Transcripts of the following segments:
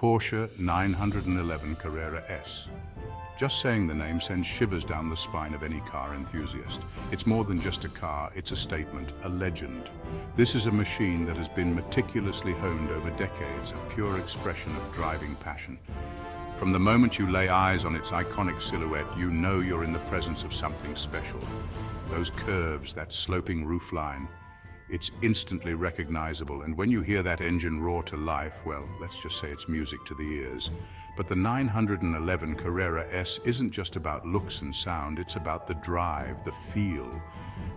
Porsche 911 Carrera S. Just saying the name sends shivers down the spine of any car enthusiast. It's more than just a car, it's a statement, a legend. This is a machine that has been meticulously honed over decades, a pure expression of driving passion. From the moment you lay eyes on its iconic silhouette, you know you're in the presence of something special. Those curves, that sloping roofline, it's instantly recognizable, and when you hear that engine roar to life, well, let's just say it's music to the ears. But the 911 Carrera S isn't just about looks and sound, it's about the drive, the feel,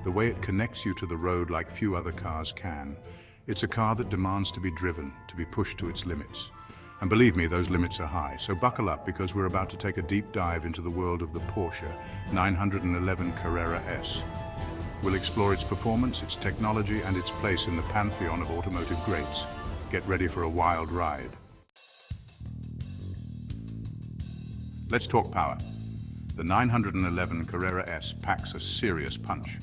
the way it connects you to the road like few other cars can. It's a car that demands to be driven, to be pushed to its limits. And believe me, those limits are high, so buckle up because we're about to take a deep dive into the world of the Porsche 911 Carrera S. We'll explore its performance, its technology, and its place in the pantheon of automotive greats. Get ready for a wild ride. Let's talk power. The 911 Carrera S packs a serious punch.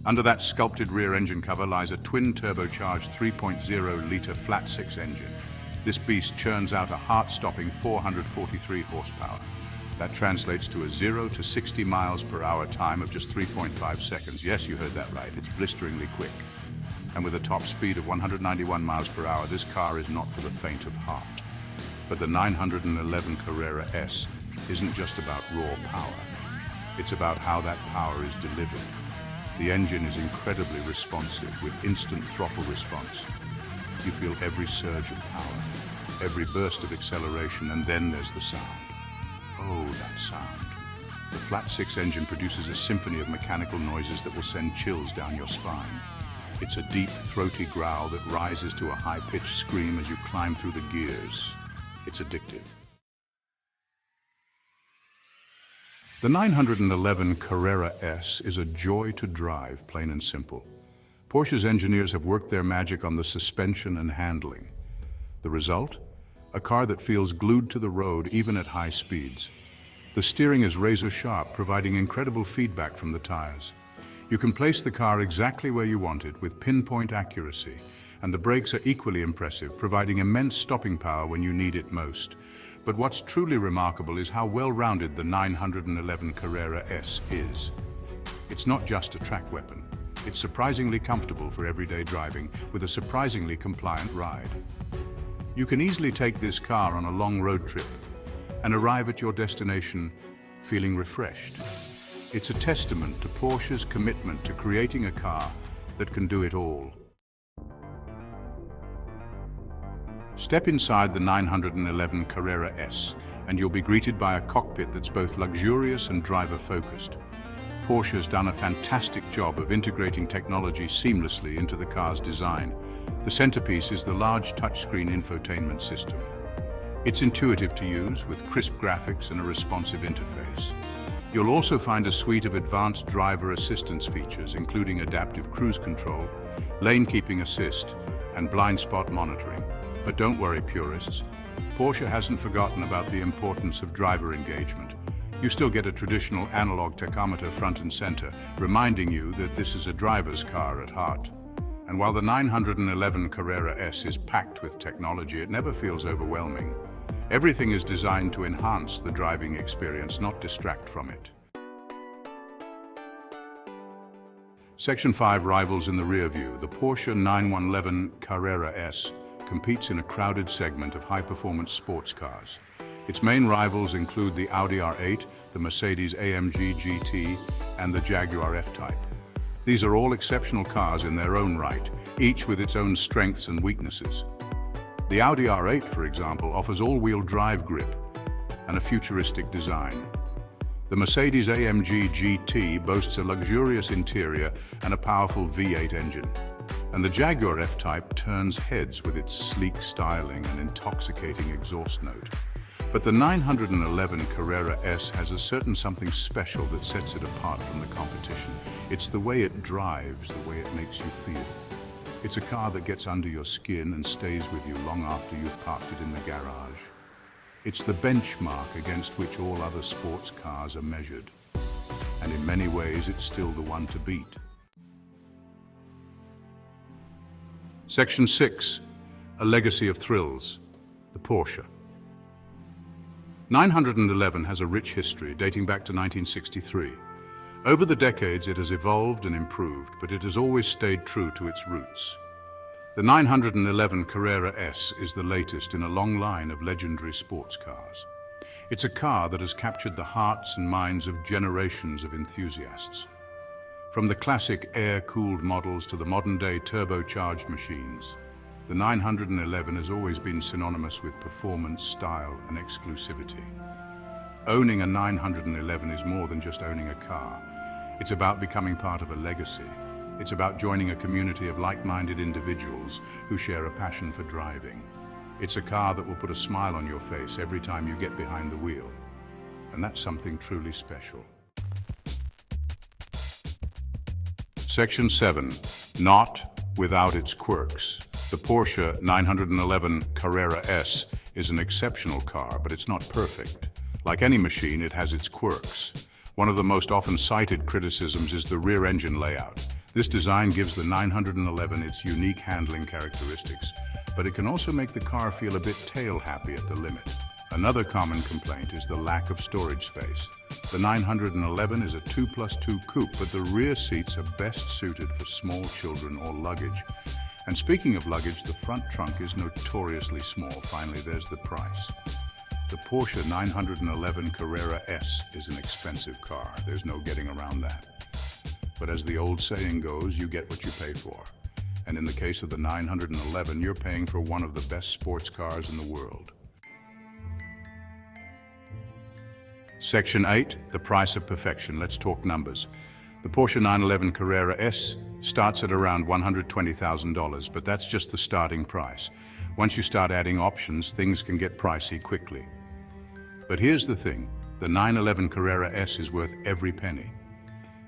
Under that sculpted rear engine cover lies a twin-turbocharged 3.0-liter flat-six engine. This beast churns out a heart-stopping 443 horsepower. That translates to a 0 to 60 miles per hour time of just 3.5 seconds. Yes, you heard that right, it's blisteringly quick. And with a top speed of 191 miles per hour, this car is not for the faint of heart. But the 911 Carrera S isn't just about raw power. It's about how that power is delivered. The engine is incredibly responsive with instant throttle response. You feel every surge of power, every burst of acceleration, and then there's the sound. Oh, that sound. The flat-six engine produces a symphony of mechanical noises that will send chills down your spine. It's a deep, throaty growl that rises to a high-pitched scream as you climb through the gears. It's addictive. The 911 Carrera S is a joy to drive, plain and simple. Porsche's engineers have worked their magic on the suspension and handling. The result? A car that feels glued to the road even at high speeds. The steering is razor sharp, providing incredible feedback from the tires. You can place the car exactly where you want it with pinpoint accuracy, and the brakes are equally impressive, providing immense stopping power when you need it most. But what's truly remarkable is how well-rounded the 911 Carrera S is. It's not just a track weapon. It's surprisingly comfortable for everyday driving with a surprisingly compliant ride. You can easily take this car on a long road trip and arrive at your destination feeling refreshed. It's a testament to Porsche's commitment to creating a car that can do it all. Step inside the 911 Carrera S and you'll be greeted by a cockpit that's both luxurious and driver-focused. Porsche's done a fantastic job of integrating technology seamlessly into the car's design. The centerpiece is the large touchscreen infotainment system. It's intuitive to use with crisp graphics and a responsive interface. You'll also find a suite of advanced driver assistance features, including adaptive cruise control, lane keeping assist, and blind spot monitoring. But don't worry, purists. Porsche hasn't forgotten about the importance of driver engagement. You still get a traditional analog tachometer front and center, reminding you that this is a driver's car at heart. And while the 911 Carrera S is packed with technology, it never feels overwhelming. Everything is designed to enhance the driving experience, not distract from it. Section 5 rivals in the rear view. The Porsche 911 Carrera S competes in a crowded segment of high-performance sports cars. Its main rivals include the Audi R8, the Mercedes-AMG GT, and the Jaguar F-Type. These are all exceptional cars in their own right, each with its own strengths and weaknesses. The Audi R8, for example, offers all-wheel drive grip and a futuristic design. The Mercedes-AMG GT boasts a luxurious interior and a powerful V8 engine. And the Jaguar F-Type turns heads with its sleek styling and intoxicating exhaust note. But the 911 Carrera S has a certain something special that sets it apart from the competition. It's the way it drives, the way it makes you feel. It's a car that gets under your skin and stays with you long after you've parked it in the garage. It's the benchmark against which all other sports cars are measured. And in many ways, it's still the one to beat. Section 6, a legacy of thrills, the Porsche. 911 has a rich history dating back to 1963. Over the decades, it has evolved and improved, but it has always stayed true to its roots. The 911 Carrera S is the latest in a long line of legendary sports cars. It's a car that has captured the hearts and minds of generations of enthusiasts. From the classic air-cooled models to the modern-day turbocharged machines, the 911 has always been synonymous with performance, style, and exclusivity. Owning a 911 is more than just owning a car. It's about becoming part of a legacy. It's about joining a community of like-minded individuals who share a passion for driving. It's a car that will put a smile on your face every time you get behind the wheel. And that's something truly special. Section 7. Not without its quirks. The Porsche 911 Carrera S is an exceptional car, but it's not perfect. Like any machine, it has its quirks. One of the most often cited criticisms is the rear engine layout. This design gives the 911 its unique handling characteristics, but it can also make the car feel a bit tail-happy at the limit. Another common complaint is the lack of storage space. The 911 is a 2+2 coupe, but the rear seats are best suited for small children or luggage. And speaking of luggage, the front trunk is notoriously small. Finally, there's the price. The Porsche 911 Carrera S is an expensive car. There's no getting around that. But as the old saying goes, you get what you pay for. And in the case of the 911, you're paying for one of the best sports cars in the world. Section 8, the price of perfection. Let's talk numbers. The Porsche 911 Carrera S starts at around $120,000, but that's just the starting price. Once you start adding options, things can get pricey quickly. But here's the thing, the 911 Carrera S is worth every penny.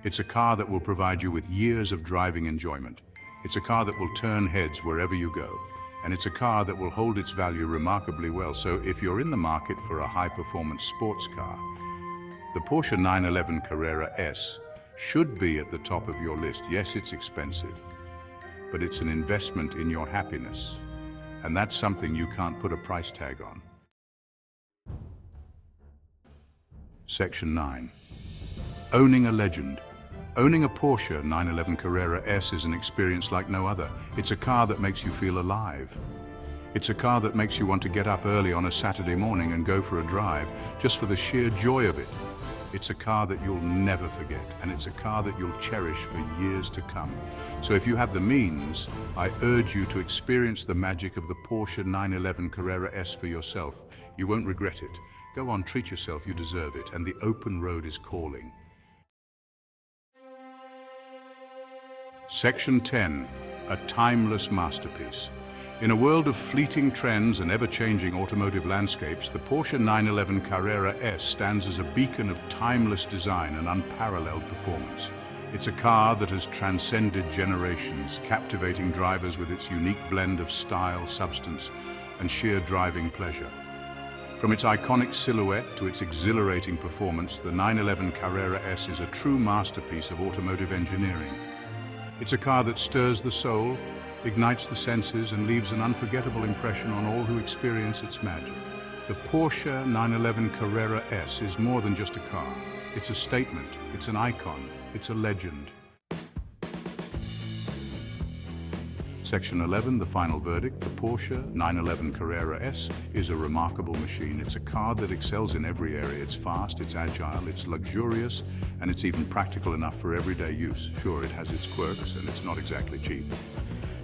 It's a car that will provide you with years of driving enjoyment. It's a car that will turn heads wherever you go. And it's a car that will hold its value remarkably well. So if you're in the market for a high-performance sports car, the Porsche 911 Carrera S should be at the top of your list. Yes, it's expensive, but it's an investment in your happiness. And that's something you can't put a price tag on. Section 9. Owning a legend. Owning a Porsche 911 Carrera S is an experience like no other. It's a car that makes you feel alive. It's a car that makes you want to get up early on a Saturday morning and go for a drive just for the sheer joy of it. It's a car that you'll never forget, and it's a car that you'll cherish for years to come. So if you have the means, I urge you to experience the magic of the Porsche 911 Carrera S for yourself. You won't regret it. Go on, treat yourself, you deserve it, and the open road is calling. Section 10, a timeless masterpiece. In a world of fleeting trends and ever-changing automotive landscapes, the Porsche 911 Carrera S stands as a beacon of timeless design and unparalleled performance. It's a car that has transcended generations, captivating drivers with its unique blend of style, substance, and sheer driving pleasure. From its iconic silhouette to its exhilarating performance, the 911 Carrera S is a true masterpiece of automotive engineering. It's a car that stirs the soul, ignites the senses, and leaves an unforgettable impression on all who experience its magic. The Porsche 911 Carrera S is more than just a car. It's a statement, it's an icon, it's a legend. Section 11, the final verdict. The Porsche 911 Carrera S is a remarkable machine. It's a car that excels in every area. It's fast, it's agile, it's luxurious, and it's even practical enough for everyday use. Sure, it has its quirks, and it's not exactly cheap.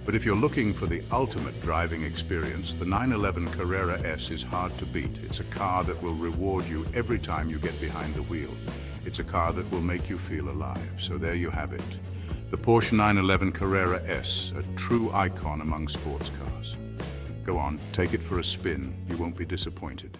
But if you're looking for the ultimate driving experience, the 911 Carrera S is hard to beat. It's a car that will reward you every time you get behind the wheel. It's a car that will make you feel alive. So there you have it. The Porsche 911 Carrera S, a true icon among sports cars. Go on, take it for a spin. You won't be disappointed.